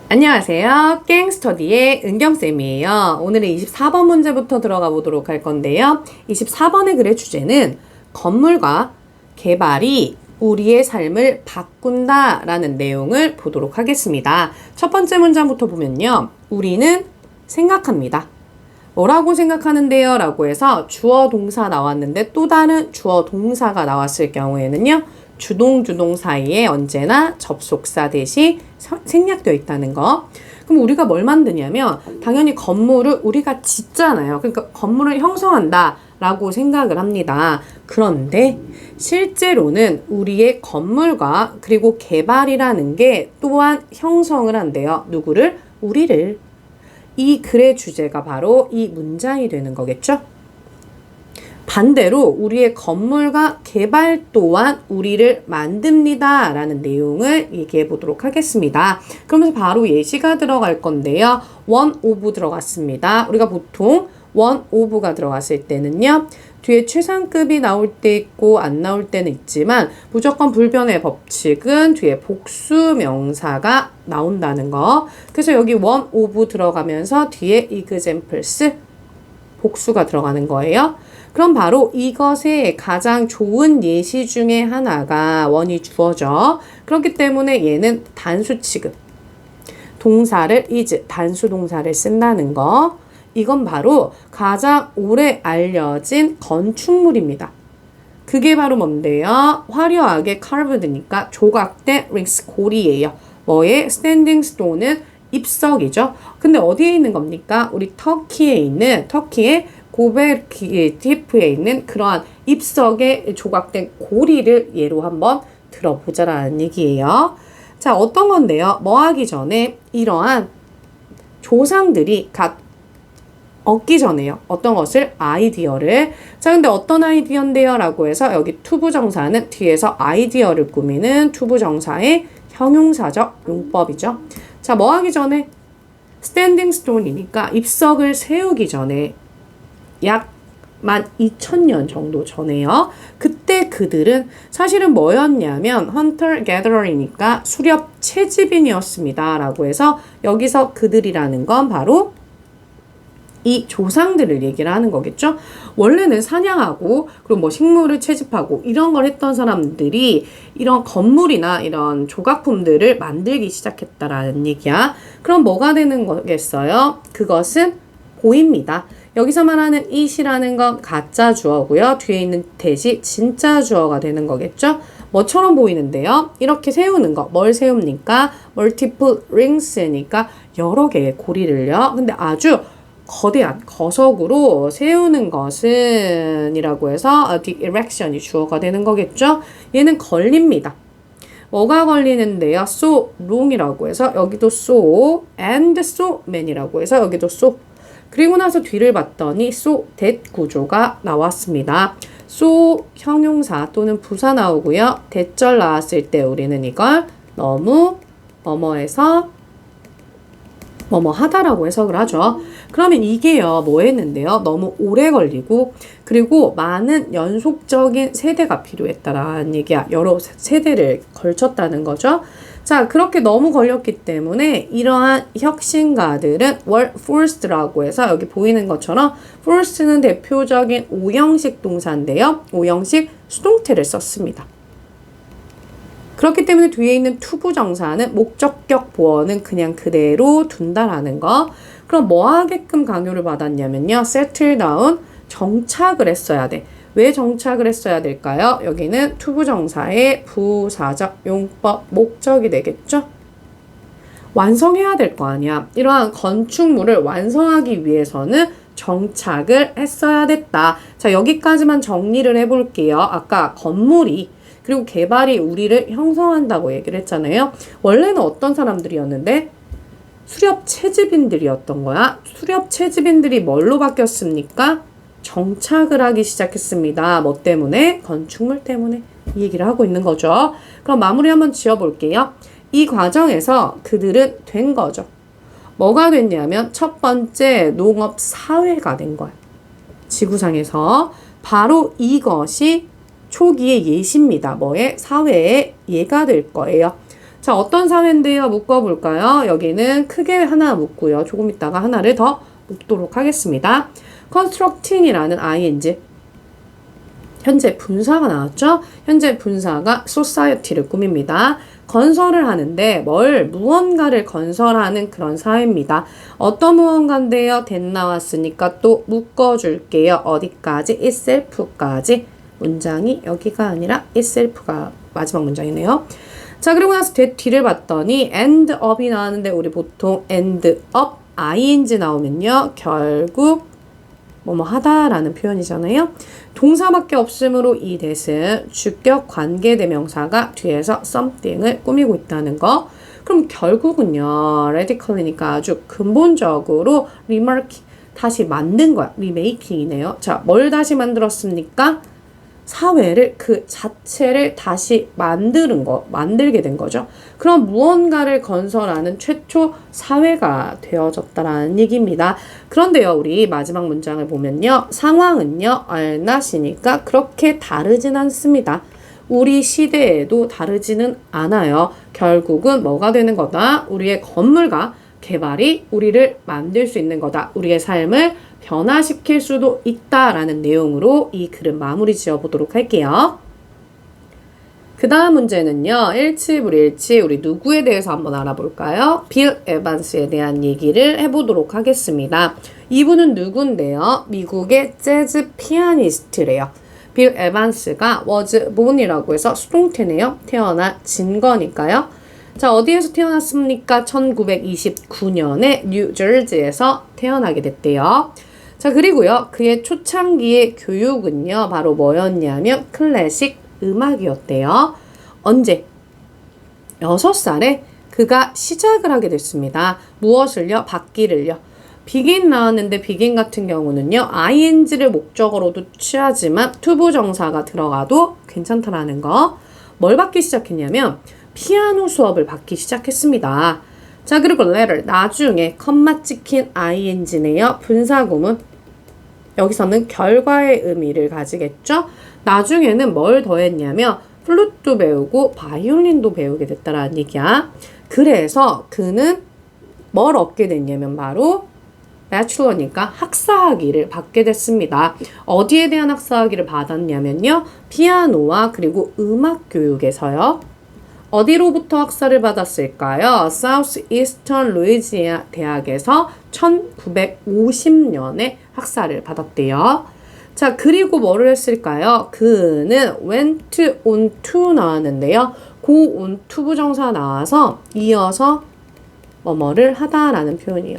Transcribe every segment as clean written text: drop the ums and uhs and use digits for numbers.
안녕하세요. 갱스터디의 은경쌤이에요. 오늘은 24번 문제부터 들어가 보도록 할 건데요. 24번의 글의 주제는 건물과 개발이 우리의 삶을 바꾼다 라는 내용을 보도록 하겠습니다. 첫 번째 문장부터 보면요. 우리는 생각합니다. 뭐라고 생각하는데요? 라고 해서 주어 동사 나왔는데 또 다른 주어 동사가 나왔을 경우에는요. 주동 사이에 언제나 접속사 대신 생략되어 있다는 거. 그럼 우리가 뭘 만드냐면 당연히 건물을 우리가 짓잖아요. 그러니까 건물을 형성한다 라고 생각을 합니다. 그런데 실제로는 우리의 건물과 그리고 개발이라는 게 또한 형성을 한대요. 누구를? 우리를. 이 글의 주제가 바로 이 문장이 되는 거겠죠? 반대로 우리의 건물과 개발 또한 우리를 만듭니다 라는 내용을 얘기해 보도록 하겠습니다. 그러면서 바로 예시가 들어갈 건데요. one of 들어갔습니다. 우리가 보통 one of가 들어갔을 때는요. 뒤에 최상급이 나올 때 있고 안 나올 때는 있지만 무조건 불변의 법칙은 뒤에 복수 명사가 나온다는 거. 그래서 여기 one of 들어가면서 뒤에 examples 복수가 들어가는 거예요. 그럼 바로 이것의 가장 좋은 예시 중에 하나가 원이 주어져. 그렇기 때문에 얘는 단수 취급. 동사를 is, 단수 동사를 쓴다는 거. 이건 바로 가장 오래 알려진 건축물입니다. 그게 바로 뭔데요? 화려하게 carved니까 조각된 링스 고리예요. 뭐의? 스탠딩 스톤은 입석이죠. 근데 어디에 있는 겁니까? 우리 터키의 고베르키 티프에 있는 그러한 입석에 조각된 고리를 예로 한번 들어보자라는 얘기예요. 자, 어떤 건데요? 뭐 하기 전에 이러한 조상들이 각 얻기 전에요. 어떤 것을? 아이디어를. 자, 근데 어떤 아이디어인데요? 라고 해서 여기 투부정사는 뒤에서 아이디어를 꾸미는 투부정사의 형용사적 용법이죠. 자, 뭐 하기 전에? 스탠딩 스톤이니까 입석을 세우기 전에 약 12,000년 정도 전에요. 그때 그들은 사실은 뭐였냐면 헌터 게더러니까 수렵 채집인이었습니다. 라고 해서 여기서 그들이라는 건 바로 이 조상들을 얘기를 하는 거겠죠. 원래는 사냥하고 그리고 뭐 식물을 채집하고 이런 걸 했던 사람들이 이런 건물이나 이런 조각품들을 만들기 시작했다라는 얘기야. 그럼 뭐가 되는 거겠어요? 그것은 보입니다. 여기서 말하는 it이라는 건 가짜 주어고요. 뒤에 있는 that이 진짜 주어가 되는 거겠죠. 뭐처럼 보이는데요. 이렇게 세우는 거. 뭘 세웁니까? multiple rings니까 여러 개의 고리를요. 근데 아주 거대한 거석으로 세우는 것은 이라고 해서 the erection이 주어가 되는 거겠죠. 얘는 걸립니다. 뭐가 걸리는데요? so long이라고 해서 여기도 so and so man이라고 해서 여기도 so. 그리고 나서 뒤를 봤더니 so that 구조가 나왔습니다. so 형용사 또는 부사 나오고요. 대절 나왔을 때 우리는 이걸 너무 뭐뭐해서 뭐뭐 하다라고 해석을 하죠. 그러면 이게요, 뭐 했는데요? 너무 오래 걸리고, 그리고 많은 연속적인 세대가 필요했다라는 얘기야. 여러 세대를 걸쳤다는 거죠. 자, 그렇게 너무 걸렸기 때문에 이러한 혁신가들은 were forced라고 해서 여기 보이는 것처럼 forced는 대표적인 5형식 동사인데요. 5형식 수동태를 썼습니다. 그렇기 때문에 뒤에 있는 투부정사는 목적격 보어는 그냥 그대로 둔다라는 거. 그럼 뭐 하게끔 강요를 받았냐면요. settle down, 정착을 했어야 돼. 왜 정착을 했어야 될까요? 여기는 투부정사의 부사적 용법 목적이 되겠죠? 완성해야 될 거 아니야. 이러한 건축물을 완성하기 위해서는 정착을 했어야 됐다. 자, 여기까지만 정리를 해볼게요. 아까 건물이 그리고 개발이 우리를 형성한다고 얘기를 했잖아요. 원래는 어떤 사람들이었는데? 수렵 채집인들이었던 거야. 수렵 채집인들이 뭘로 바뀌었습니까? 정착을 하기 시작했습니다. 뭐 때문에? 건축물 때문에. 이 얘기를 하고 있는 거죠. 그럼 마무리 한번 지어볼게요. 이 과정에서 그들은 된 거죠. 뭐가 됐냐면 첫 번째 농업 사회가 된 거야. 지구상에서. 바로 이것이 초기의 예시입니다. 뭐의? 사회의 예가 될 거예요. 자, 어떤 사회인데요? 묶어볼까요? 여기는 크게 하나 묶고요. 조금 있다가 하나를 더 묶도록 하겠습니다. constructing이라는 ing. 현재 분사가 나왔죠? 현재 분사가 society를 꾸밉니다. 건설을 하는데 무언가를 건설하는 그런 사회입니다. 어떤 무언가인데요? that 나왔으니까 또 묶어줄게요. 어디까지? itself까지. 문장이 여기가 아니라 itself가 마지막 문장이네요. 자, 그리고 나서 that 뒤를 봤더니 end up이 나왔는데 우리 보통 end up ing 나오면요. 결국 뭐뭐 하다라는 표현이잖아요. 동사밖에 없으므로 이 that은 주격 관계대명사가 뒤에서 something을 꾸미고 있다는 거. 그럼 결국은요. radically니까 아주 근본적으로 remarking, 다시 만든 거야. remaking이네요. 자, 뭘 다시 만들었습니까? 사회를 그 자체를 다시 만들게 된 거죠. 그럼 무언가를 건설하는 최초 사회가 되어졌다라는 얘기입니다. 그런데요, 우리 마지막 문장을 보면요. 상황은요, are not이니까 그렇게 다르진 않습니다. 우리 시대에도 다르지는 않아요. 결국은 뭐가 되는 거다? 우리의 건물과 개발이 우리를 만들 수 있는 거다. 우리의 삶을 변화시킬 수도 있다라는 내용으로 이 글은 마무리 지어보도록 할게요. 그 다음 문제는요. 일치불일치 우리 누구에 대해서 한번 알아볼까요? 빌 에반스에 대한 얘기를 해보도록 하겠습니다. 이분은 누군데요? 미국의 재즈 피아니스트래요. 빌 에반스가 was born이라고 해서 수동태네요. 태어나진 거니까요. 자, 어디에서 태어났습니까? 1929년에 뉴저지에서 태어나게 됐대요. 자, 그리고요. 그의 초창기의 교육은요. 바로 뭐였냐면 클래식 음악이었대요. 언제? 6살에 그가 시작을 하게 됐습니다. 무엇을요? 받기를요. begin 나왔는데 begin 같은 경우는요. ing를 목적어로도 취하지만 투부정사가 들어가도 괜찮다라는 거. 뭘 받기 시작했냐면 피아노 수업을 받기 시작했습니다. 자, 그리고 later 나중에 컴마 찍힌 ing네요. 분사구문. 여기서는 결과의 의미를 가지겠죠. 나중에는 뭘 더했냐면 플루트도 배우고 바이올린도 배우게 됐다라는 얘기야. 그래서 그는 뭘 얻게 됐냐면 바로 bachelor니까 학사학위를 받게 됐습니다. 어디에 대한 학사학위를 받았냐면요. 피아노와 그리고 음악 교육에서요. 어디로부터 학사를 받았을까요? Southeastern Louisiana 대학에서 1950년에 학사를 받았대요. 자, 그리고 뭐를 했을까요? 그는 went on to 나왔는데요. go on to 부정사 나와서 이어서 뭐뭐를 하다라는 표현이에요.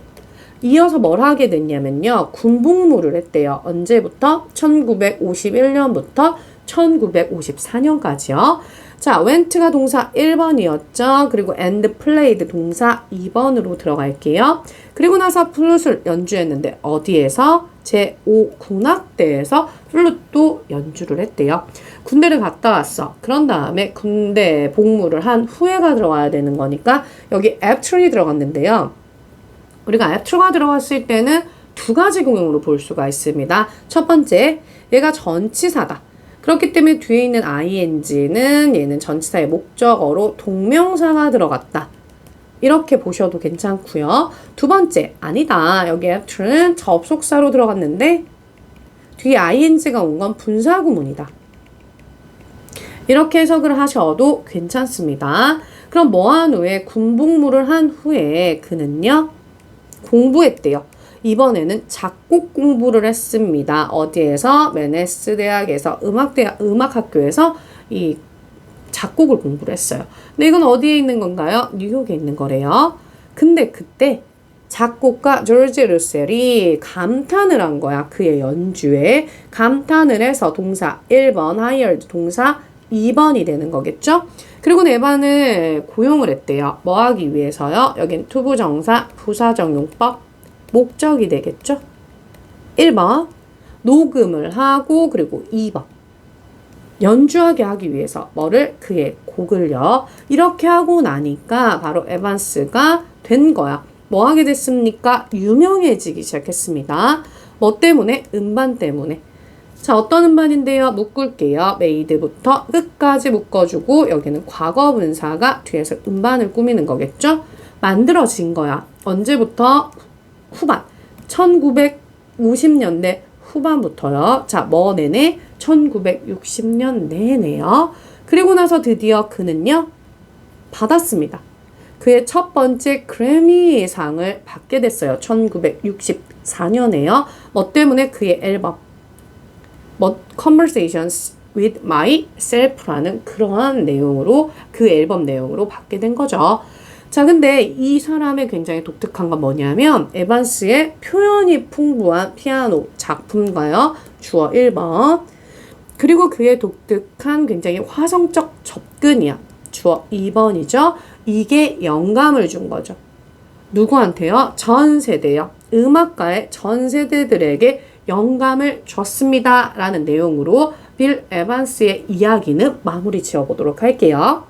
이어서 뭘 하게 됐냐면요. 군복무를 했대요. 언제부터? 1951년부터 1954년까지요. 자, went가 동사 1번이었죠. 그리고 and played 동사 2번으로 들어갈게요. 그리고 나서 플룻을 연주했는데 어디에서? 제5군악대에서 플룻도 연주를 했대요. 군대를 갔다 왔어. 그런 다음에 군대 복무를 한 후에가 들어가야 되는 거니까 여기 after이 들어갔는데요. 우리가 after가 들어갔을 때는 두 가지 공용으로 볼 수가 있습니다. 첫 번째, 얘가 전치사다. 그렇기 때문에 뒤에 있는 ing는 얘는 전치사의 목적어로 동명사가 들어갔다. 이렇게 보셔도 괜찮고요. 두 번째, 아니다. 여기 after는 접속사로 들어갔는데 뒤에 ing가 온 건 분사구문이다. 이렇게 해석을 하셔도 괜찮습니다. 그럼 뭐한 후에 군복무를 한 후에 그는요. 공부했대요. 이번에는 작곡 공부를 했습니다. 어디에서? 메네스 대학에서 음악학교에서 이 작곡을 공부를 했어요. 근데 이건 어디에 있는 건가요? 뉴욕에 있는 거래요. 근데 그때 작곡가 조지 루셀이 감탄을 한 거야. 그의 연주에 감탄을 해서 동사 1번 hired 동사 2번이 되는 거겠죠? 그리고 네반을 고용을 했대요. 뭐 하기 위해서요? 여긴 투부정사 부사적용법 목적이 되겠죠? 1번 녹음을 하고 그리고 2번 연주하게 하기 위해서 뭐를? 그의 곡을요. 이렇게 하고 나니까 바로 에반스가 된 거야. 뭐 하게 됐습니까? 유명해지기 시작했습니다. 뭐 때문에? 음반 때문에. 자, 어떤 음반인데요? 묶을게요. made부터 끝까지 묶어주고 여기는 과거 분사가 뒤에서 음반을 꾸미는 거겠죠? 만들어진 거야. 언제부터? 후반. 1950년대 후반부터요. 자, 뭐 내내? 1960년 내내요. 그리고 나서 드디어 그는요, 받았습니다. 그의 첫 번째 그래미상을 받게 됐어요. 1964년에요. 뭐 때문에? 그의 앨범 Conversations with Myself라는 그러한 내용으로, 그 앨범 내용으로 받게 된 거죠. 자, 근데 이 사람의 굉장히 독특한 건 뭐냐면 에반스의 표현이 풍부한 피아노 작품과요. 주어 1번. 그리고 그의 독특한 굉장히 화성적 접근이야. 주어 2번이죠. 이게 영감을 준 거죠. 누구한테요? 전 세대요. 음악가의 전 세대들에게 영감을 줬습니다. 라는 내용으로 빌 에반스의 이야기는 마무리 지어보도록 할게요.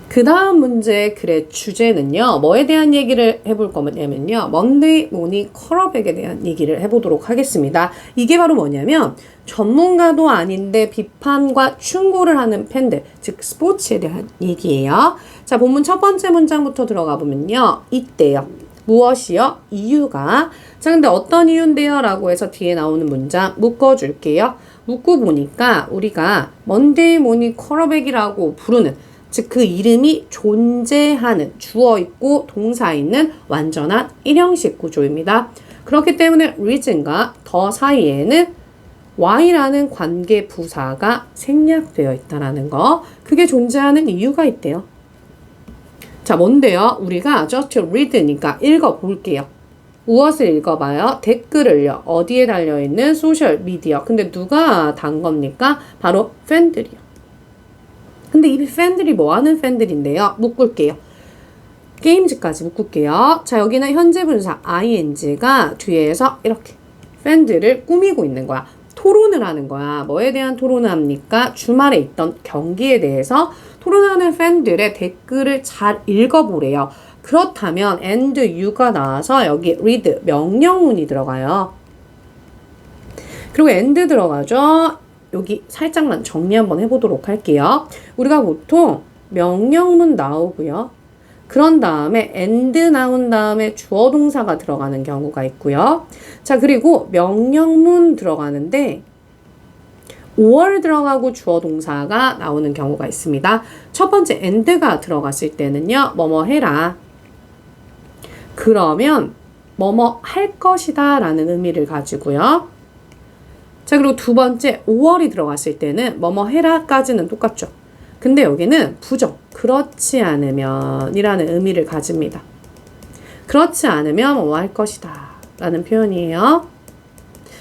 그 다음 문제의 글의 주제는요. 뭐에 대한 얘기를 해볼 거냐면요. 먼데이 모닝 쿼러백에 대한 얘기를 해보도록 하겠습니다. 이게 바로 뭐냐면 전문가도 아닌데 비판과 충고를 하는 팬들, 즉 스포츠에 대한 얘기예요. 자, 본문 첫 번째 문장부터 들어가 보면요. 이때요. 무엇이요? 이유가. 자, 근데 어떤 이유인데요? 라고 해서 뒤에 나오는 문장 묶어줄게요. 묶고 보니까 우리가 먼데이 모닝 쿼러백이라고 부르는, 즉 그 이름이 존재하는, 주어 있고 동사 있는 완전한 일형식 구조입니다. 그렇기 때문에 reason과 더 사이에는 y라는 관계 부사가 생략되어 있다는 거, 그게 존재하는 이유가 있대요. 자, 뭔데요? 우리가 just read니까 읽어볼게요. 무엇을 읽어봐요? 댓글을요. 어디에 달려있는 소셜미디어. 근데 누가 단 겁니까? 바로 팬들이요. 근데 이 팬들이 뭐 하는 팬들인데요? 묶을게요. 게임즈까지 묶을게요. 자, 여기는 현재 분사 ing가 뒤에서 이렇게 팬들을 꾸미고 있는 거야. 토론을 하는 거야. 뭐에 대한 토론을 합니까? 주말에 있던 경기에 대해서 토론하는 팬들의 댓글을 잘 읽어보래요. 그렇다면 and you가 나와서 여기 read 명령문이 들어가요. 그리고 and 들어가죠. 여기 살짝만 정리 한번 해보도록 할게요. 우리가 보통 명령문 나오고요. 그런 다음에 and 나온 다음에 주어 동사가 들어가는 경우가 있고요. 자, 그리고 명령문 들어가는데 5월 들어가고 주어 동사가 나오는 경우가 있습니다. 첫 번째 and가 들어갔을 때는요. 뭐뭐 해라. 그러면 뭐뭐 할 것이다 라는 의미를 가지고요. 자, 그리고 두 번째 5월이 들어갔을 때는 뭐뭐 해라까지는 똑같죠. 근데 여기는 부정, 그렇지 않으면 이라는 의미를 가집니다. 그렇지 않으면 뭐 할 것이다 라는 표현이에요.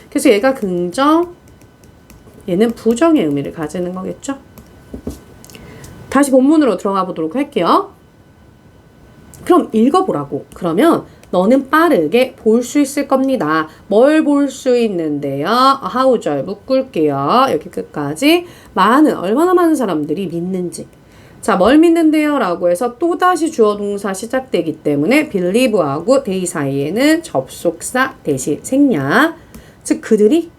그래서 얘가 긍정, 얘는 부정의 의미를 가지는 거겠죠. 다시 본문으로 들어가 보도록 할게요. 그럼 읽어보라고. 그러면 너는 빠르게 볼 수 있을 겁니다. 뭘 볼 수 있는데요? 하우절 묶을게요. 여기 끝까지. 얼마나 많은 사람들이 믿는지. 자, 뭘 믿는데요? 라고 해서 또다시 주어 동사 시작되기 때문에 believe하고 they 사이에는 접속사 대신 생략. 즉 그들이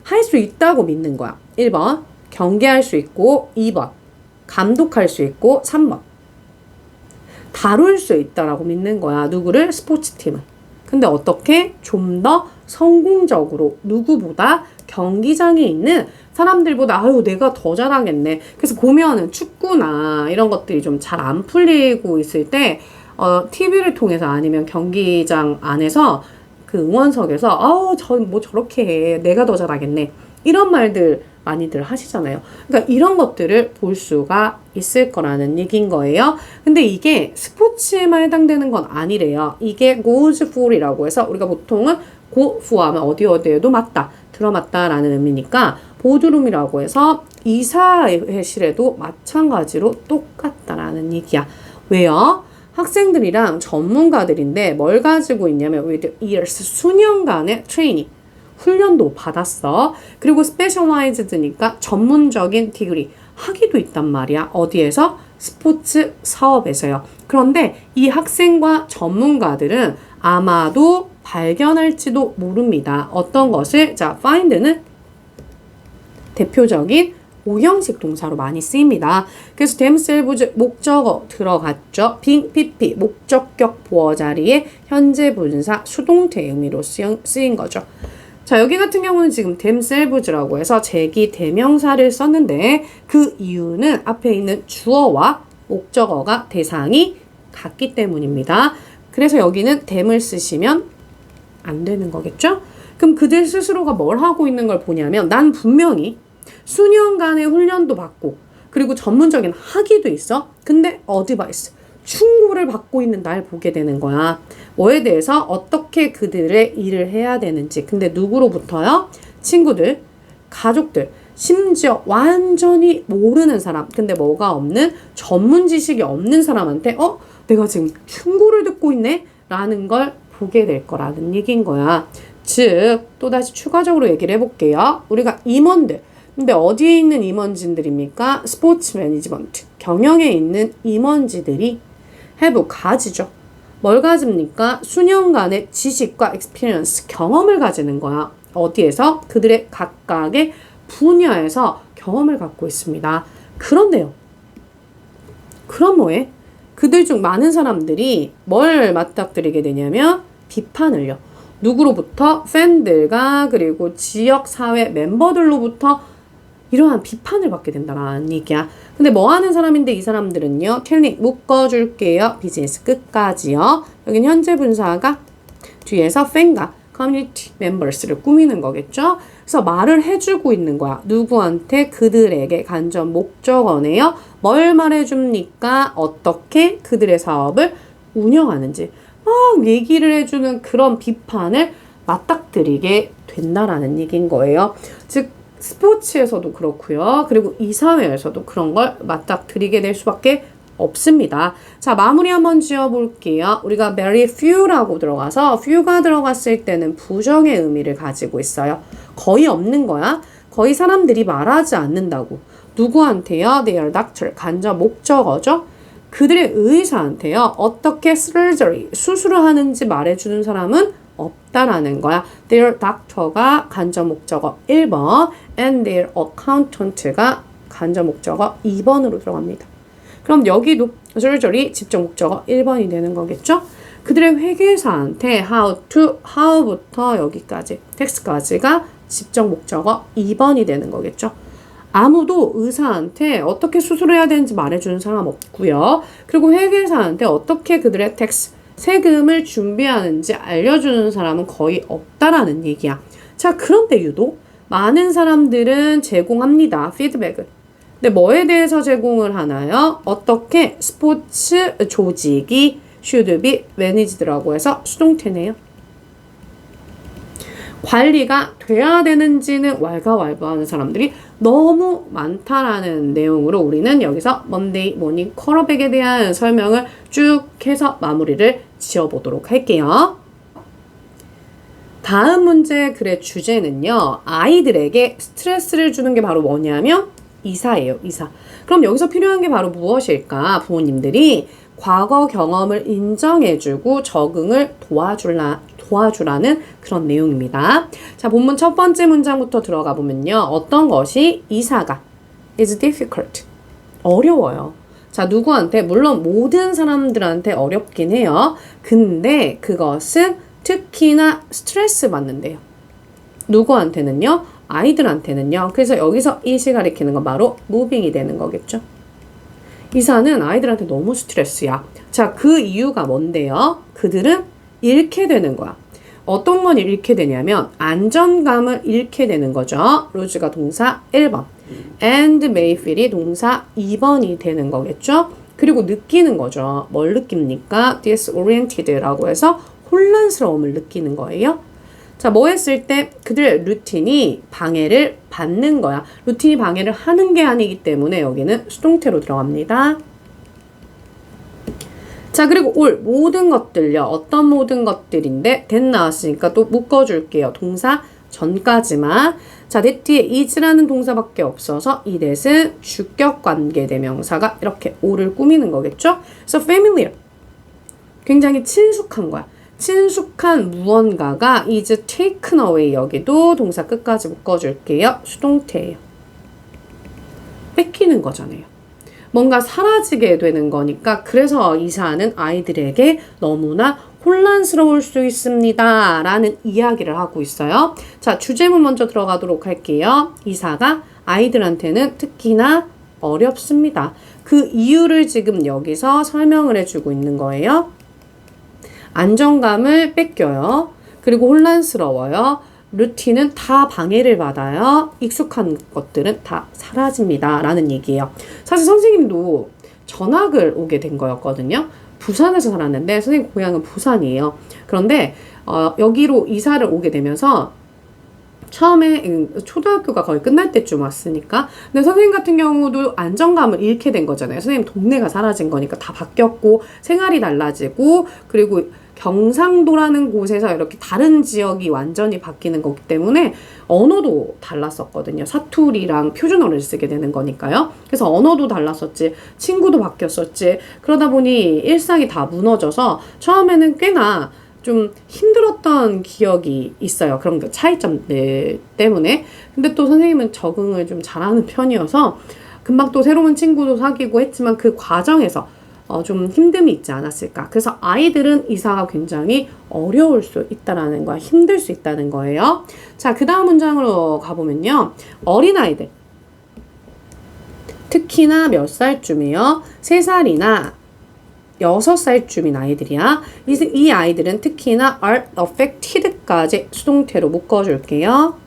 할 수 있다고 믿는 거야. 1번 경계할 수 있고, 2번 감독할 수 있고, 3번 다룰 수 있다라고 믿는 거야. 누구를? 스포츠팀은. 근데 어떻게? 좀 더 성공적으로 누구보다 경기장에 있는 사람들보다 내가 더 잘하겠네. 그래서 보면은 축구나 이런 것들이 좀 잘 안 풀리고 있을 때 TV를 통해서 아니면 경기장 안에서 그 응원석에서 뭐 저렇게 해. 내가 더 잘하겠네. 이런 말들 많이들 하시잖아요. 그러니까 이런 것들을 볼 수가 있을 거라는 얘기인 거예요. 근데 이게 스포츠에만 해당되는 건 아니래요. 이게 goes for이라고 해서 우리가 보통은 go for 하면 어디에도 맞다, 들어맞다라는 의미니까 보드룸이라고 해서 이사회실에도 마찬가지로 똑같다라는 얘기야. 왜요? 학생들이랑 전문가들인데 뭘 가지고 있냐면 with years, 수년간의 트레이닝, 훈련도 받았어. 그리고 스페셜라이즈드니까 전문적인 디그리, 학위도 있단 말이야. 어디에서? 스포츠 사업에서요. 그런데 이 학생과 전문가들은 아마도 발견할지도 모릅니다. 어떤 것을? 자, find는 대표적인 오형식 동사로 많이 쓰입니다. 그래서 themselves 목적어 들어갔죠. being, pp, 목적격 보어 자리에 현재 분사 수동태 의미로 쓰인 거죠. 자, 여기 같은 경우는 지금 themselves라고 해서 제기 대명사를 썼는데 그 이유는 앞에 있는 주어와 목적어가 대상이 같기 때문입니다. 그래서 여기는 them을 쓰시면 안 되는 거겠죠? 그럼 그들 스스로가 뭘 하고 있는 걸 보냐면 난 분명히 수년간의 훈련도 받고 그리고 전문적인 학위도 있어. 근데 어드바이스, 충고를 받고 있는 날 보게 되는 거야. 뭐에 대해서 어떻게 그들의 일을 해야 되는지. 근데 누구로부터요? 친구들, 가족들, 심지어 완전히 모르는 사람, 근데 뭐가 없는 전문 지식이 없는 사람한테 내가 지금 충고를 듣고 있네? 라는 걸 보게 될 거라는 얘기인 거야. 즉, 또다시 추가적으로 얘기를 해볼게요. 우리가 임원들, 근데 어디에 있는 임원진들입니까? 스포츠 매니지먼트, 경영에 있는 임원지들이 have 가지죠. 뭘 가집니까? 수년간의 지식과 experience, 경험을 가지는 거야. 어디에서? 그들의 각각의 분야에서 경험을 갖고 있습니다. 그런데요. 그럼 뭐해? 그들 중 많은 사람들이 뭘 맞닥뜨리게 되냐면 비판을요. 누구로부터? 팬들과 그리고 지역사회 멤버들로부터 이러한 비판을 받게 된다라는 얘기야. 근데 뭐 하는 사람인데 이 사람들은요. 텔링 묶어줄게요. 비즈니스 끝까지요. 여기는 현재 분사가 뒤에서 팬과 커뮤니티 멤버스를 꾸미는 거겠죠. 그래서 말을 해주고 있는 거야. 누구한테? 그들에게 간접 목적어네요. 뭘 말해줍니까? 어떻게 그들의 사업을 운영하는지 막 얘기를 해주는 그런 비판을 맞닥뜨리게 된다라는 얘기인 거예요. 즉 스포츠에서도 그렇고요. 그리고 이 사회에서도 그런 걸 맞닥뜨리게 될 수밖에 없습니다. 자, 마무리 한번 지어볼게요. 우리가 very few라고 들어가서 few가 들어갔을 때는 부정의 의미를 가지고 있어요. 거의 없는 거야. 거의 사람들이 말하지 않는다고. 누구한테요? Their doctor, 간접 목적어죠. 그들의 의사한테요. 어떻게 surgery, 수술을 하는지 말해주는 사람은 없다라는 거야. Their doctor가 간접 목적어 1번 and their accountant가 간접 목적어 2번으로 들어갑니다. 그럼 여기도 surgery 직접 목적어 1번이 되는 거겠죠? 그들의 회계사한테 how부터 여기까지 text까지가 직접 목적어 2번이 되는 거겠죠? 아무도 의사한테 어떻게 수술해야 되는지 말해주는 사람 없고요. 그리고 회계사한테 어떻게 그들의 텍스, 세금을 준비하는지 알려주는 사람은 거의 없다라는 얘기야. 자, 그런데 유독 많은 사람들은 제공합니다. 피드백을. 근데 뭐에 대해서 제공을 하나요? 어떻게 스포츠 조직이 should be managed라고 해서 수동태네요. 관리가 돼야 되는지는 왈가왈부하는 사람들이 너무 많다라는 내용으로 우리는 여기서 먼데이 모닝 쿼러백에 대한 설명을 쭉 해서 마무리를 지어보도록 할게요. 다음 문제 글의 주제는요. 아이들에게 스트레스를 주는 게 바로 뭐냐면 이사예요. 이사. 그럼 여기서 필요한 게 바로 무엇일까? 부모님들이 과거 경험을 인정해주고 적응을 도와주라는 그런 내용입니다. 자, 본문 첫 번째 문장부터 들어가 보면요. 어떤 것이 이사가 is difficult. 어려워요. 자, 누구한테? 물론 모든 사람들한테 어렵긴 해요. 근데 그것은 특히나 스트레스 받는데요. 누구한테는요? 아이들한테는요. 그래서 여기서 it이 가리키는 건 바로 moving이 되는 거겠죠. 이사는 아이들한테 너무 스트레스야. 자, 그 이유가 뭔데요? 그들은 잃게 되는 거야. 어떤 건 잃게 되냐면 안정감을 잃게 되는 거죠. 로즈가 동사 1번, and may feel이 동사 2번이 되는 거겠죠. 그리고 느끼는 거죠. 뭘 느낍니까? disoriented라고 해서 혼란스러움을 느끼는 거예요. 자, 뭐 했을 때 그들의 루틴이 방해를 받는 거야. 루틴이 방해를 하는 게 아니기 때문에 여기는 수동태로 들어갑니다. 자, 그리고 올 모든 것들요. 어떤 모든 것들인데 that 나왔으니까 또 묶어줄게요. 동사 전까지만. 자, that 뒤에 is라는 동사밖에 없어서 이 that은 주격 관계 대명사가 이렇게 올을 꾸미는 거겠죠. 그래서 familiar. 굉장히 친숙한 거야. 친숙한 무언가가 is taken away. 여기도 동사 끝까지 묶어줄게요. 수동태예요. 뺏기는 거잖아요. 뭔가 사라지게 되는 거니까 그래서 이사는 아이들에게 너무나 혼란스러울 수 있습니다. 라는 이야기를 하고 있어요. 자, 주제문 먼저 들어가도록 할게요. 이사가 아이들한테는 특히나 어렵습니다. 그 이유를 지금 여기서 설명을 해주고 있는 거예요. 안정감을 뺏겨요. 그리고 혼란스러워요. 루틴은 다 방해를 받아요. 익숙한 것들은 다 사라집니다. 라는 얘기예요. 사실 선생님도 전학을 오게 된 거였거든요. 부산에서 살았는데 선생님 고향은 부산이에요. 그런데 여기로 이사를 오게 되면서 처음에 초등학교가 거의 끝날 때쯤 왔으니까 근데 선생님 같은 경우도 안정감을 잃게 된 거잖아요. 선생님 동네가 사라진 거니까 다 바뀌었고 생활이 달라지고 그리고 경상도라는 곳에서 이렇게 다른 지역이 완전히 바뀌는 거기 때문에 언어도 달랐었거든요. 사투리랑 표준어를 쓰게 되는 거니까요. 그래서 언어도 달랐었지, 친구도 바뀌었었지. 그러다 보니 일상이 다 무너져서 처음에는 꽤나 좀 힘들었던 기억이 있어요. 그런 차이점들 때문에. 근데 또 선생님은 적응을 좀 잘하는 편이어서 금방 또 새로운 친구도 사귀고 했지만 그 과정에서 좀 힘듦이 있지 않았을까. 그래서 아이들은 이사가 굉장히 어려울 수 있다라는 거야. 힘들 수 있다는 거예요. 자, 그 다음 문장으로 가보면요. 어린아이들. 특히나 몇 살쯤이요? 3살이나 6살쯤인 아이들이야. 이 아이들은 특히나 are affected까지 수동태로 묶어줄게요.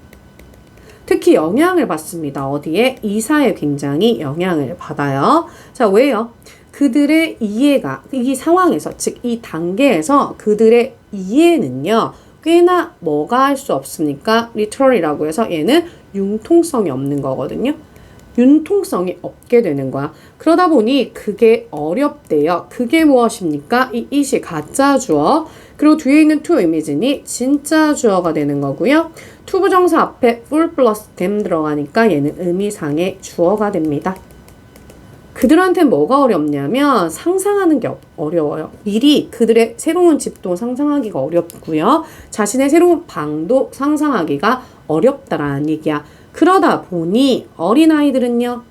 특히 영향을 받습니다. 어디에? 이사에 굉장히 영향을 받아요. 자, 왜요? 그들의 이해가 이 상황에서 즉 이 단계에서 그들의 이해는요. 꽤나 뭐가 할 수 없으니까 literal이라고 해서 얘는 융통성이 없는 거거든요. 융통성이 없게 되는 거야. 그러다 보니 그게 어렵대요. 그게 무엇입니까? 이 it이 가짜 주어 그리고 뒤에 있는 to 이미지니 진짜 주어가 되는 거고요. to 부정사 앞에 full plus them 들어가니까 얘는 의미상의 주어가 됩니다. 그들한테 뭐가 어렵냐면 상상하는 게 어려워요. 미리 그들의 새로운 집도 상상하기가 어렵고요. 자신의 새로운 방도 상상하기가 어렵다라는 얘기야. 그러다 보니 어린아이들은요.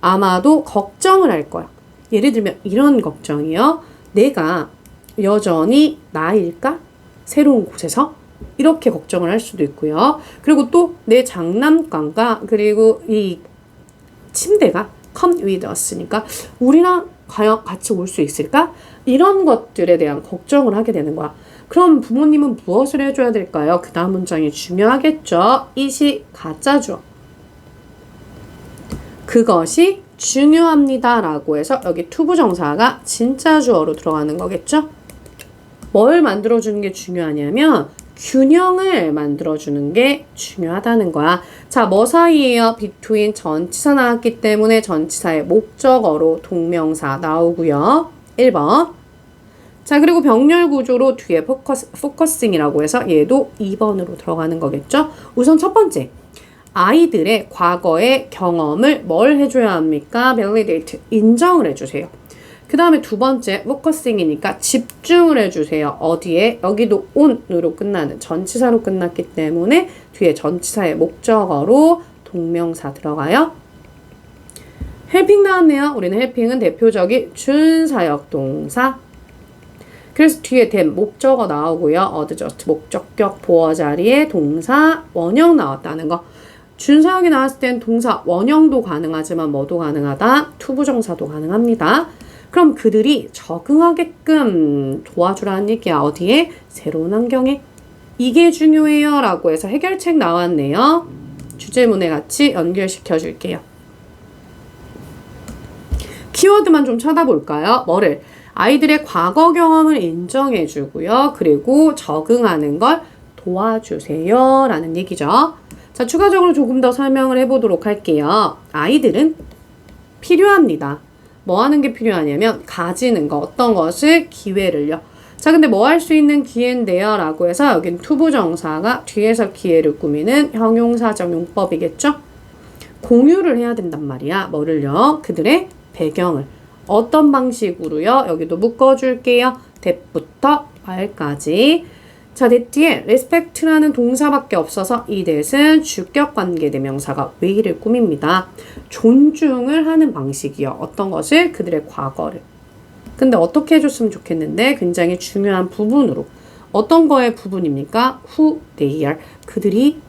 아마도 걱정을 할 거야. 예를 들면 이런 걱정이요. 내가 여전히 나일까? 새로운 곳에서? 이렇게 걱정을 할 수도 있고요. 그리고 또 내 장난감과 그리고 이 침대가 come with us니까 우리랑 과연 같이 올 수 있을까? 이런 것들에 대한 걱정을 하게 되는 거야. 그럼 부모님은 무엇을 해줘야 될까요? 그 다음 문장이 중요하겠죠. it이 가짜 주어. 그것이 중요합니다. 라고 해서 여기 to 부정사가 진짜 주어로 들어가는 거겠죠? 뭘 만들어주는 게 중요하냐면 균형을 만들어주는 게 중요하다는 거야. 자, 뭐 사이에요? between 전치사 나왔기 때문에 전치사의 목적어로 동명사 나오고요. 1번. 자, 그리고 병렬 구조로 뒤에 포커싱이라고 해서 얘도 2번으로 들어가는 거겠죠? 우선 첫 번째. 아이들의 과거의 경험을 뭘 해줘야 합니까? validate, 인정을 해주세요. 그 다음에 두 번째, 포커싱이니까 집중을 해주세요. 어디에? 여기도 on으로 끝나는 전치사로 끝났기 때문에 뒤에 전치사의 목적어로 동명사 들어가요. helping 나왔네요. 우리는 helping은 대표적인 준사역 동사. 그래서 뒤에 된 목적어 나오고요. adjust 목적격 보어 자리에 동사 원형 나왔다는 거. 준사역이 나왔을 땐 동사 원형도 가능하지만 뭐도 가능하다? 투부정사도 가능합니다. 그럼 그들이 적응하게끔 도와주라는 얘기야. 어디에? 새로운 환경에. 이게 중요해요. 라고 해서 해결책 나왔네요. 주제문에 같이 연결시켜 줄게요. 키워드만 좀 쳐다볼까요? 뭐를? 아이들의 과거 경험을 인정해 주고요. 그리고 적응하는 걸 도와주세요. 라는 얘기죠. 자, 추가적으로 조금 더 설명을 해보도록 할게요. 아이들은 필요합니다. 뭐 하는 게 필요하냐면 가지는 거, 어떤 것을 기회를요. 자, 근데 뭐 할 수 있는 기회인데요? 라고 해서 여긴 투부정사가 뒤에서 기회를 꾸미는 형용사적 용법이겠죠? 공유를 해야 된단 말이야. 뭐를요? 그들의 배경을. 어떤 방식으로요? 여기도 묶어줄게요. that부터 are까지. 자, that 뒤에 respect라는 동사밖에 없어서 이 that은 주격 관계 대명사가 we를 꾸밉니다. 존중을 하는 방식이요. 어떤 것을? 그들의 과거를. 근데 어떻게 해줬으면 좋겠는데 굉장히 중요한 부분으로. 어떤 거의 부분입니까? who they are. 그들이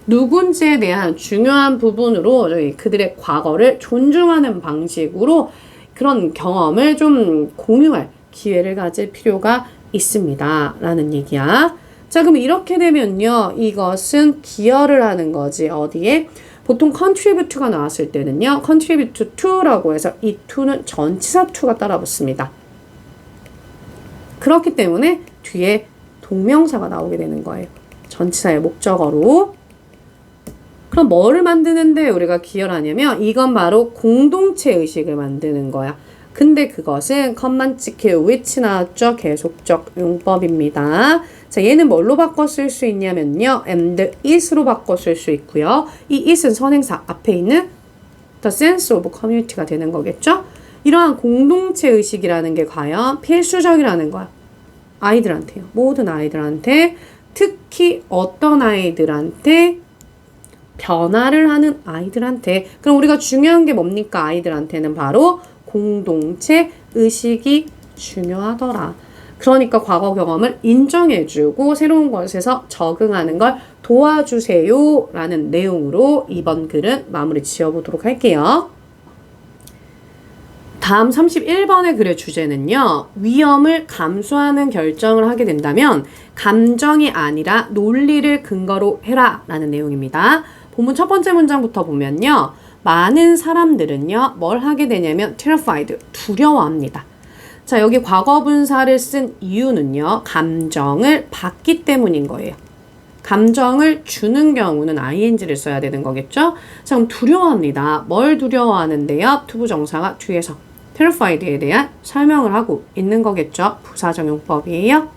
누군지에 대한 중요한 부분으로 그들의 과거를 존중하는 방식으로 그런 경험을 좀 공유할 기회를 가질 필요가 있습니다. 라는 얘기야. 자, 그럼 이렇게 되면요. 이것은 기여를 하는 거지. 어디에? 보통 contribute가 나왔을 때는요. contribute to라고 해서 이 to는 전치사 to가 따라 붙습니다. 그렇기 때문에 뒤에 동명사가 나오게 되는 거예요. 전치사의 목적어로. 그럼 뭐를 만드는데 우리가 기여를 하냐면 이건 바로 공동체 의식을 만드는 거야. 근데 그것은 컴만 찍혀 which 나왔죠? 계속적 용법입니다. 자, 얘는 뭘로 바꿔 쓸 수 있냐면요. and is로 바꿔 쓸 수 있고요. 이 is은 선행사 앞에 있는 the sense of community가 되는 거겠죠? 이러한 공동체 의식이라는 게 과연 필수적이라는 거야. 아이들한테요. 모든 아이들한테, 특히 어떤 아이들한테? 변화를 하는 아이들한테. 그럼 우리가 중요한 게 뭡니까? 아이들한테는 바로 공동체 의식이 중요하더라. 그러니까 과거 경험을 인정해주고 새로운 것에서 적응하는 걸 도와주세요 라는 내용으로 이번 글은 마무리 지어보도록 할게요. 다음 31번의 글의 주제는요. 위험을 감수하는 결정을 하게 된다면 감정이 아니라 논리를 근거로 해라 라는 내용입니다. 본문 첫 번째 문장부터 보면요. 많은 사람들은요. 뭘 하게 되냐면 terrified, 두려워합니다. 자, 여기 과거분사를 쓴 이유는요. 감정을 받기 때문인 거예요. 감정을 주는 경우는 ing를 써야 되는 거겠죠? 자, 그럼 두려워합니다. 뭘 두려워하는데요? 투부정사가 뒤에서 terrified에 대한 설명을 하고 있는 거겠죠? 부사적용법이에요.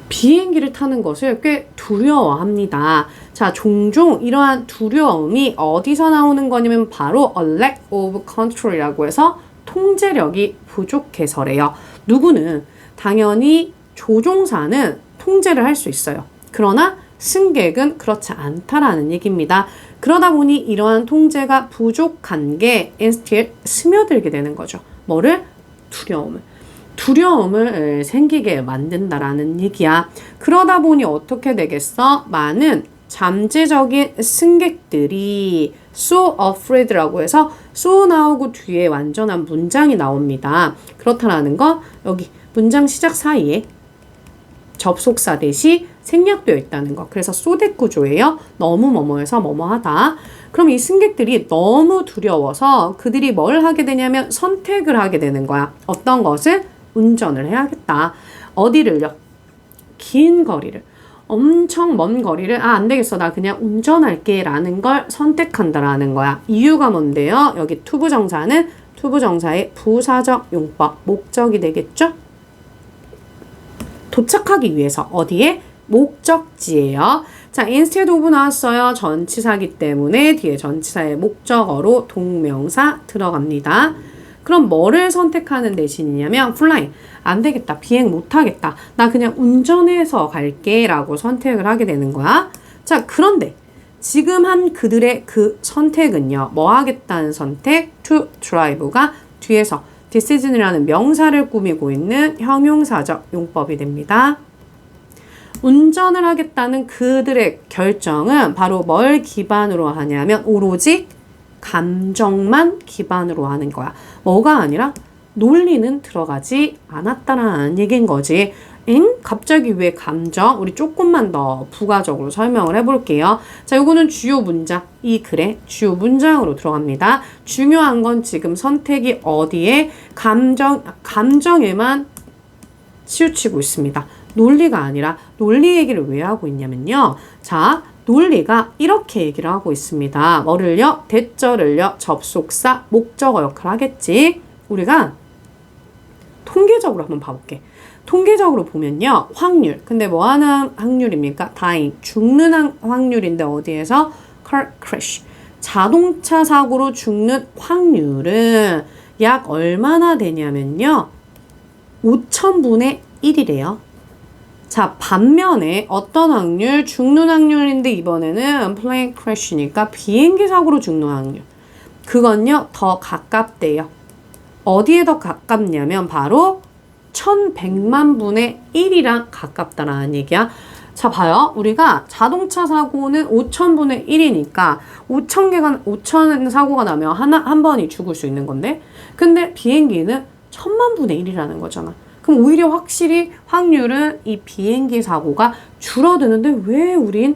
비행기를 타는 것을 꽤 두려워합니다. 자, 종종 이러한 두려움이 어디서 나오는 거냐면 바로 a lack of control이라고 해서 통제력이 부족해서래요. 누구는 당연히 조종사는 통제를 할 수 있어요. 그러나 승객은 그렇지 않다라는 얘기입니다. 그러다 보니 이러한 통제가 부족한 게 instead 스며들게 되는 거죠. 뭐를? 두려움을 생기게 만든다라는 얘기야. 그러다 보니 어떻게 되겠어? 많은 잠재적인 승객들이 so afraid라고 해서 so 나오고 뒤에 완전한 문장이 나옵니다. 그렇다라는 건 여기 문장 시작 사이에 접속사 대시 생략되어 있다는 거. 그래서 so that 구조예요. 너무 뭐뭐해서 뭐뭐하다. 그럼 이 승객들이 너무 두려워서 그들이 뭘 하게 되냐면 선택을 하게 되는 거야. 어떤 것을? 운전을 해야겠다. 어디를요? 긴 거리를. 엄청 먼 거리를 안 되겠어. 나 그냥 운전할게 라는 걸 선택한다라는 거야. 이유가 뭔데요? 여기 투부정사는 투부정사의 부사적 용법, 목적이 되겠죠? 도착하기 위해서 어디에? 목적지예요. 자, instead of 나왔어요. 전치사기 때문에 뒤에 전치사의 목적어로 동명사 들어갑니다. 그럼 뭐를 선택하는 대신이냐면 fly. 안 되겠다. 비행 못하겠다. 나 그냥 운전해서 갈게 라고 선택을 하게 되는 거야. 자, 그런데 지금 한 그들의 그 선택은요. 뭐 하겠다는 선택? to drive가 뒤에서 decision이라는 명사를 꾸미고 있는 형용사적 용법이 됩니다. 운전을 하겠다는 그들의 결정은 바로 뭘 기반으로 하냐면 오로지 감정만 기반으로 하는 거야. 뭐가 아니라 논리는 들어가지 않았다라는 얘기인 거지. 갑자기 왜 감정? 우리 조금만 더 부가적으로 설명을 해볼게요. 자, 요거는 주요 문장. 이 글의 주요 문장으로 들어갑니다. 중요한 건 지금 선택이 어디에? 감정에만 치우치고 있습니다. 논리가 아니라 논리 얘기를 왜 하고 있냐면요. 자, 논리가 이렇게 얘기를 하고 있습니다. 뭐를요? 대절을요? 접속사, 목적어 역할을 하겠지. 우리가 통계적으로 한번 봐볼게. 통계적으로 보면요. 확률. 근데 뭐 하는 확률입니까? dying. 죽는 확률인데 어디에서? car crash. 자동차 사고로 죽는 확률은 약 얼마나 되냐면요. 5,000분의 1이래요. 자, 반면에 어떤 확률? 죽는 확률인데 이번에는 plane crash니까 비행기 사고로 죽는 확률. 그건요, 더 가깝대요. 어디에 더 가깝냐면 바로 1,100만 분의 1이랑 가깝다라는 얘기야. 자, 봐요. 우리가 자동차 사고는 5,000분의 1이니까 5,000 사고가 나면 한 번이 죽을 수 있는 건데, 근데 비행기는 1,000만 분의 1이라는 거잖아. 그럼 오히려 확실히 확률은 이 비행기 사고가 줄어드는데 왜 우린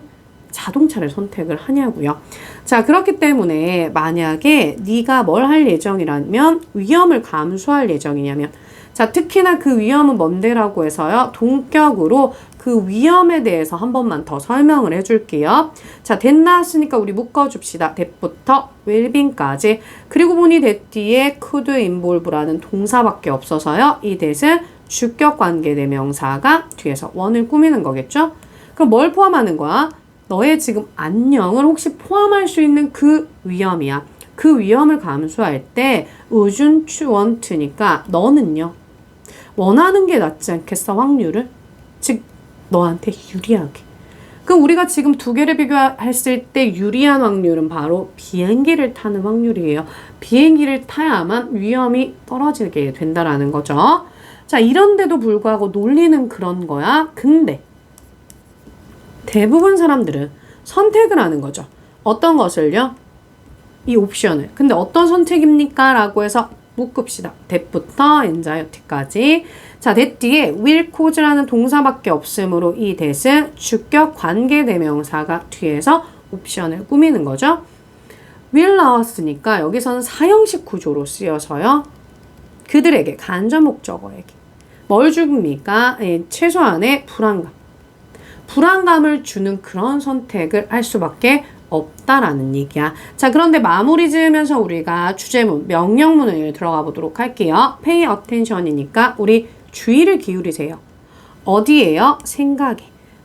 자동차를 선택을 하냐고요. 자, 그렇기 때문에 만약에 네가 뭘 할 예정이라면 위험을 감수할 예정이냐면, 자, 특히나 그 위험은 뭔데라고 해서요. 동격으로 그 위험에 대해서 한 번만 더 설명을 해줄게요. 자, that 나왔으니까 우리 묶어줍시다. that부터 willbeing까지. 그리고 보니 that 뒤에 could involve라는 동사밖에 없어서요. 이 that은 주격 관계 대명사가 뒤에서 원을 꾸미는 거겠죠? 그럼 뭘 포함하는 거야? 너의 지금 안녕을 혹시 포함할 수 있는 그 위험이야. 그 위험을 감수할 때 의준 want니까 너는요. 원하는 게 낫지 않겠어, 확률을? 즉 너한테 유리하게. 그럼 우리가 지금 두 개를 비교했을 때 유리한 확률은 바로 비행기를 타는 확률이에요. 비행기를 타야만 위험이 떨어지게 된다라는 거죠. 자, 이런데도 불구하고 논리는 그런 거야. 근데 대부분 사람들은 선택을 하는 거죠. 어떤 것을요? 이 옵션을. 근데 어떤 선택입니까? 라고 해서 묶읍시다. that부터 anxiety까지. 자, that 뒤에 will cause라는 동사밖에 없으므로 이 that은 주격 관계 대명사가 뒤에서 옵션을 꾸미는 거죠. will 나왔으니까 여기서는 사형식 구조로 쓰여서요. 그들에게, 간접 목적어에게 뭘 줍니까? 최소한의 불안감을 주는 그런 선택을 할 수밖에 없다라는 얘기야. 자, 그런데 마무리 지으면서 우리가 주제문, 명령문을 들어가 보도록 할게요. pay attention이니까 우리 주의를 기울이세요. 어디에요? 생각에.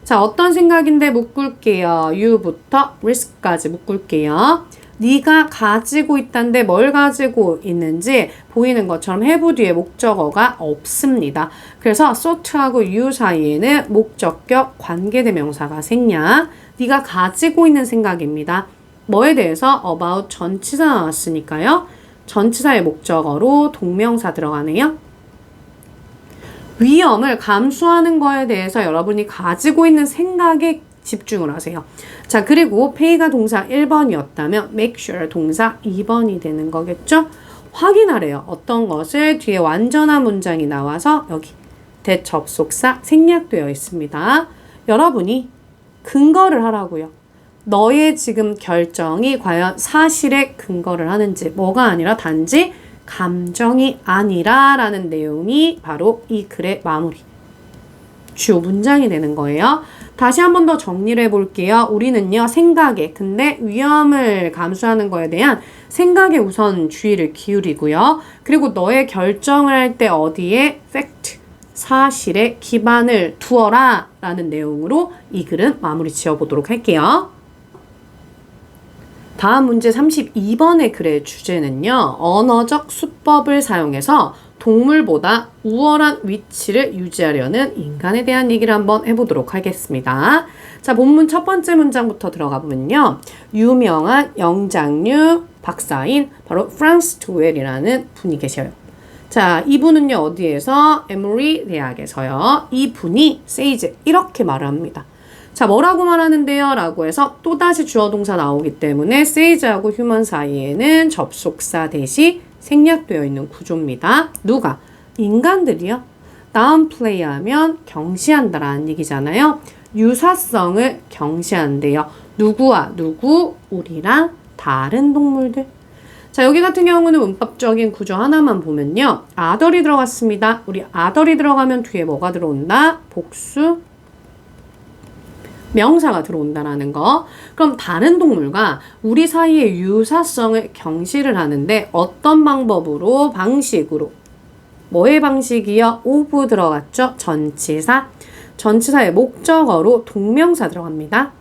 자, 어떤 생각인데 묶을게요. you부터 risk까지 묶을게요. 네가 가지고 있다는데 뭘 가지고 있는지 보이는 것처럼 have 뒤에 목적어가 없습니다. 그래서 sought하고 you 사이에는 목적격 관계대명사가 생략. 네가 가지고 있는 생각입니다. 뭐에 대해서? about 전치사 나왔으니까요. 전치사의 목적어로 동명사 들어가네요. 위험을 감수하는 거에 대해서 여러분이 가지고 있는 생각에 집중을 하세요. 자, 그리고 pay가 동사 1번이었다면 make sure 동사 2번이 되는 거겠죠? 확인하래요. 어떤 것을 뒤에 완전한 문장이 나와서 여기 that 접속사 생략되어 있습니다. 여러분이 근거를 하라고요. 너의 지금 결정이 과연 사실에 근거를 하는지, 뭐가 아니라 단지 감정이 아니라 라는 내용이 바로 이 글의 마무리. 주요 문장이 되는 거예요. 다시 한 번 더 정리를 해볼게요. 우리는요, 생각에, 근데 위험을 감수하는 거에 대한 생각에 우선 주의를 기울이고요. 그리고 너의 결정을 할 때 어디에 fact, 사실에 기반을 두어라 라는 내용으로 이 글은 마무리 지어보도록 할게요. 다음 문제 32번의 글의 주제는요. 언어적 수법을 사용해서 동물보다 우월한 위치를 유지하려는 인간에 대한 얘기를 한번 해보도록 하겠습니다. 자, 본문 첫 번째 문장부터 들어가 보면요. 유명한 영장류 박사인 바로 프랑스 투웰이라는 분이 계셔요. 자, 이분은요. 어디에서? 에머리 대학에서요. 이 분이 says 이렇게 말을 합니다. 자, 뭐라고 말하는데요? 라고 해서 또다시 주어 동사 나오기 때문에 says하고 human 사이에는 접속사 대시 생략되어 있는 구조입니다. 누가? 인간들이요. downplay하면 경시한다라는 얘기잖아요. 유사성을 경시한대요. 누구와 누구? 우리랑 다른 동물들. 자, 여기 같은 경우는 문법적인 구조 하나만 보면요. other이 들어갔습니다. 우리 other이 들어가면 뒤에 뭐가 들어온다? 복수 명사가 들어온다라는 거. 그럼 다른 동물과 우리 사이의 유사성을 경시를 하는데 어떤 방법으로? 방식으로. 뭐의 방식이요? of 들어갔죠? 전치사. 전치사의 목적어로 동명사 들어갑니다.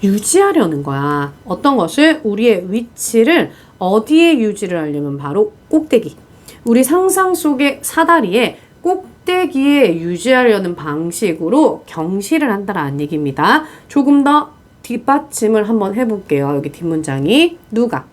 유지하려는 거야. 어떤 것을? 우리의 위치를 어디에 유지를 하려면 바로 꼭대기. 우리 상상 속의 사다리에 꼭대기에 유지하려는 방식으로 경시를 한다라는 얘기입니다. 조금 더 뒷받침을 한번 해볼게요. 여기 뒷문장이 누가?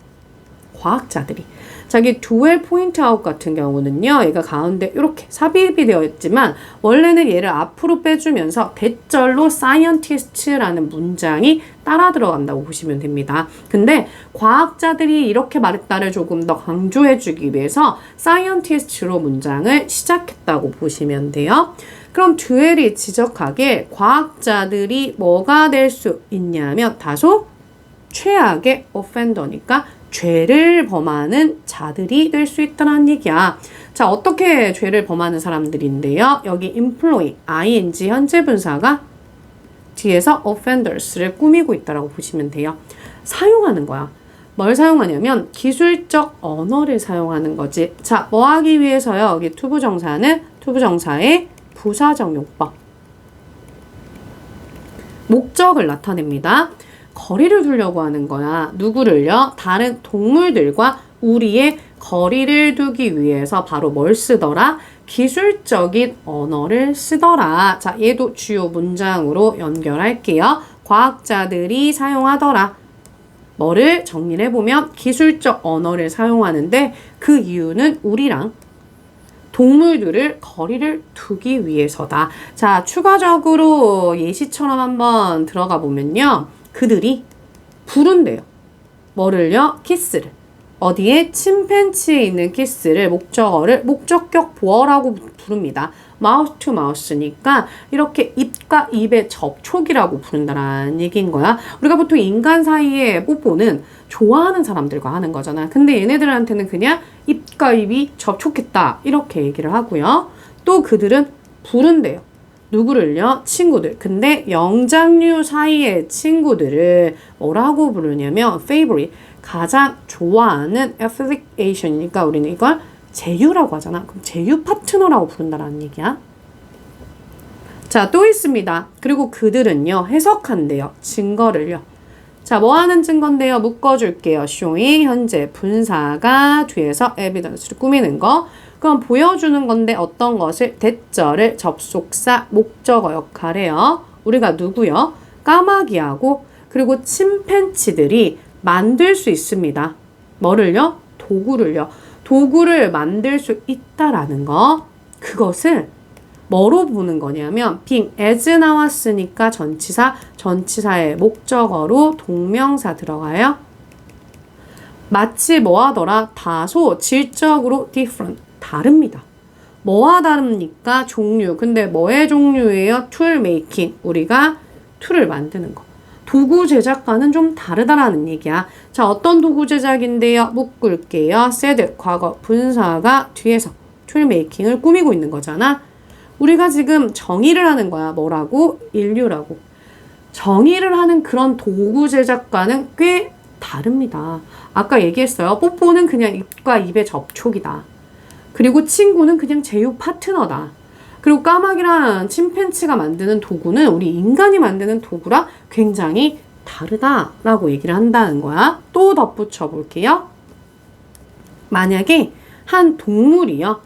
과학자들이. 자기 dual point out 같은 경우는요. 얘가 가운데 이렇게 삽입이 되어 있지만 원래는 얘를 앞으로 빼주면서 대절로 scientist라는 문장이 따라 들어간다고 보시면 됩니다. 근데 과학자들이 이렇게 말했다를 조금 더 강조해주기 위해서 scientist로 문장을 시작했다고 보시면 돼요. 그럼 듀엘이 지적하길 과학자들이 뭐가 될 수 있냐면 다소 최악의 offender니까 죄를 범하는 자들이 될 수 있다는 얘기야. 자, 어떻게 죄를 범하는 사람들인데요? 여기 employ, ing 현재 분사가 뒤에서 offenders를 꾸미고 있다라고 보시면 돼요. 사용하는 거야. 뭘 사용하냐면 기술적 언어를 사용하는 거지. 자, 뭐 하기 위해서요? 여기 투부정사는 투부정사의 부사적 용법. 목적을 나타냅니다. 거리를 두려고 하는 거야. 누구를요? 다른 동물들과 우리의 거리를 두기 위해서 바로 뭘 쓰더라? 기술적인 언어를 쓰더라. 자, 얘도 주요 문장으로 연결할게요. 과학자들이 사용하더라. 뭐를 정리를 해보면 기술적 언어를 사용하는데 그 이유는 우리랑 동물들을 거리를 두기 위해서다. 자, 추가적으로 예시처럼 한번 들어가 보면요. 그들이 부른대요. 뭐를요? 키스를. 어디에? 침팬지에 있는 키스를 목적어를 목적격 보어라고 부릅니다. 마우스 투 마우스니까 이렇게 입과 입의 접촉이라고 부른다라는 얘기인 거야. 우리가 보통 인간 사이에 뽀뽀는 좋아하는 사람들과 하는 거잖아. 근데 얘네들한테는 그냥 입과 입이 접촉했다 이렇게 얘기를 하고요. 또 그들은 부른대요. 누구를요? 친구들. 근데 영장류 사이의 친구들을 뭐라고 부르냐면 favorite, 가장 좋아하는 affiliation이니까 우리는 이걸 제휴라고 하잖아. 그럼 제휴 파트너라고 부른다라는 얘기야. 자, 또 있습니다. 그리고 그들은요, 해석한대요. 증거를요. 자, 뭐 하는 증거인데요? 묶어줄게요. showing, 현재 분사가 뒤에서 evidence를 꾸미는 거. 그럼 보여주는 건데 어떤 것을? 대절을 접속사, 목적어 역할해요. 우리가 누구요? 까마귀하고 그리고 침팬치들이 만들 수 있습니다. 뭐를요? 도구를요. 도구를 만들 수 있다라는 거. 그것을 뭐로 보는 거냐면 being as 나왔으니까 전치사, 전치사의 목적어로 동명사 들어가요. 마치 뭐하더라? 다소 질적으로 different, 다릅니다. 뭐와 다릅니까? 종류. 근데 뭐의 종류예요? tool making, 우리가 툴을 만드는 거. 도구 제작과는 좀 다르다라는 얘기야. 자, 어떤 도구 제작인데요? 묶을게요. said, 과거 분사가 뒤에서 툴 메이킹을 꾸미고 있는 거잖아. 우리가 지금 정의를 하는 거야. 뭐라고? 인류라고. 정의를 하는 그런 도구 제작과는 꽤 다릅니다. 아까 얘기했어요. 뽀뽀는 그냥 입과 입의 접촉이다. 그리고 친구는 그냥 제휴 파트너다. 그리고 까마귀랑 침팬치가 만드는 도구는 우리 인간이 만드는 도구랑 굉장히 다르다라고 얘기를 한다는 거야. 또 덧붙여 볼게요. 만약에 한 동물이요.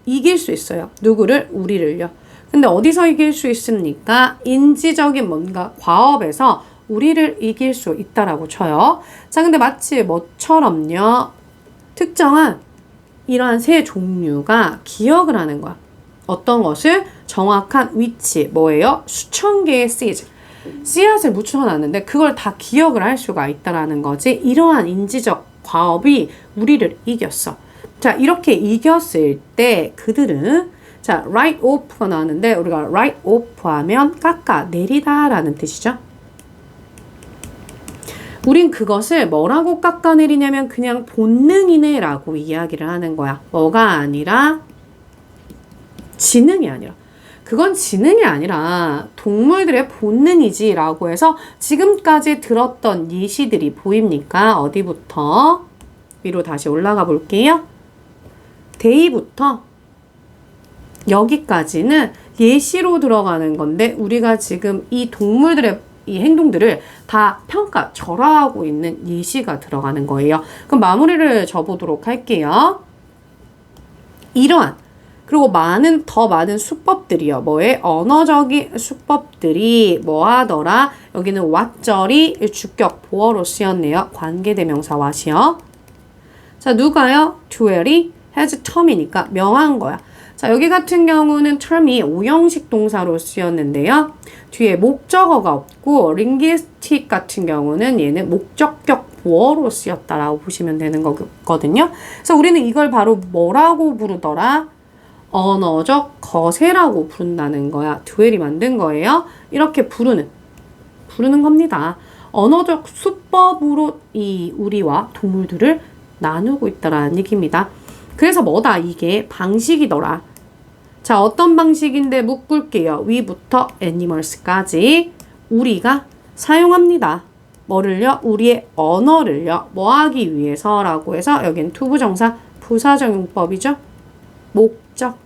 이길 수 있어요. 누구를? 우리를요. 근데 어디서 이길 수 있습니까? 인지적인 뭔가 과업에서 우리를 이길 수 있다라고 쳐요. 자, 근데 마치 뭐처럼요. 특정한 이러한 새 종류가 기억을 하는 거야. 어떤 것을? 정확한 위치, 뭐예요? 수천 개의 씨앗을 묻혀놨는데 그걸 다 기억을 할 수가 있다라는 거지. 이러한 인지적 과업이 우리를 이겼어. 자, 이렇게 이겼을 때 그들은 자, write off가 나왔는데 우리가 write off 하면 깎아 내리다 라는 뜻이죠. 우린 그것을 뭐라고 깎아내리냐면 그냥 본능이네 라고 이야기를 하는 거야. 뭐가 아니라 지능이 아니라. 그건 지능이 아니라 동물들의 본능이지 라고 해서 지금까지 들었던 예시들이 보입니까? 어디부터? 위로 다시 올라가 볼게요. 데이부터 여기까지는 예시로 들어가는 건데 우리가 지금 이 동물들의 이 행동들을 다 평가, 절하하고 있는 예시가 들어가는 거예요. 그럼 마무리를 줘보도록 할게요. 이러한 그리고 더 많은 수법들이요. 뭐에? 언어적인 수법들이 뭐 하더라? 여기는 what절이 주격 보어로 쓰였네요. 관계대명사 what이요. 자, 누가요? duel이 has term이니까 명한 거야. 자, 여기 같은 경우는 term이 오형식 동사로 쓰였는데요. 뒤에 목적어가 없고 linguistic 같은 경우는 얘는 목적격 보어로 쓰였다라고 보시면 되는 거거든요. 그래서 우리는 이걸 바로 뭐라고 부르더라? 언어적 거세라고 부른다는 거야. 듀엘이 만든 거예요. 이렇게 부르는 겁니다. 언어적 수법으로 이 우리와 동물들을 나누고 있다라는 얘기입니다. 그래서 뭐다? 이게 방식이더라. 자, 어떤 방식인데 묶을게요. 위부터 animals까지 우리가 사용합니다. 뭐를요? 우리의 언어를요. 뭐 하기 위해서라고 해서 여긴 투부정사 부사적용법이죠. 목적.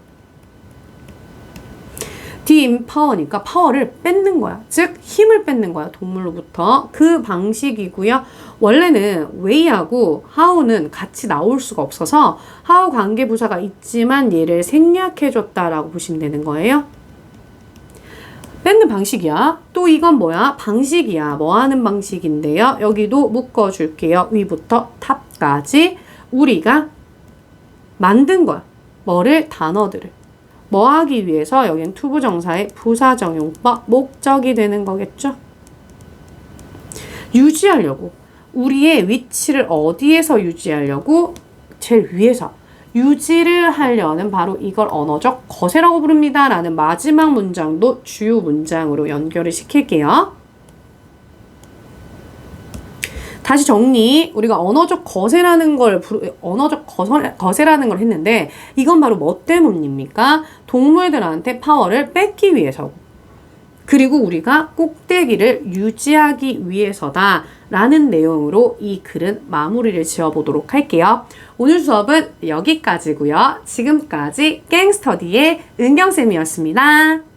디엠파워니까 파워를 뺏는 거야. 즉 힘을 뺏는 거야. 동물로부터. 그 방식이고요. 원래는 way하고 how는 같이 나올 수가 없어서 how 관계부사가 있지만 얘를 생략해줬다라고 보시면 되는 거예요. 뺏는 방식이야. 또 이건 뭐야? 방식이야. 뭐 하는 방식인데요. 여기도 묶어줄게요. 위부터 탑까지 우리가 만든 거야. 뭐를? 단어들을. 뭐 하기 위해서? 여긴 투부정사의 부사정용법 목적이 되는 거겠죠? 유지하려고. 우리의 위치를 어디에서 유지하려고? 제일 위에서. 유지를 하려는 바로 이걸 언어적 거세라고 부릅니다. 라는 마지막 문장도 주요 문장으로 연결을 시킬게요. 다시 정리. 우리가 언어적 거세라는 걸 했는데 이건 바로 뭐 때문입니까? 동물들한테 파워를 뺏기 위해서고 그리고 우리가 꼭대기를 유지하기 위해서다 라는 내용으로 이 글은 마무리를 지어보도록 할게요. 오늘 수업은 여기까지고요. 지금까지 갱스터디의 은경쌤이었습니다.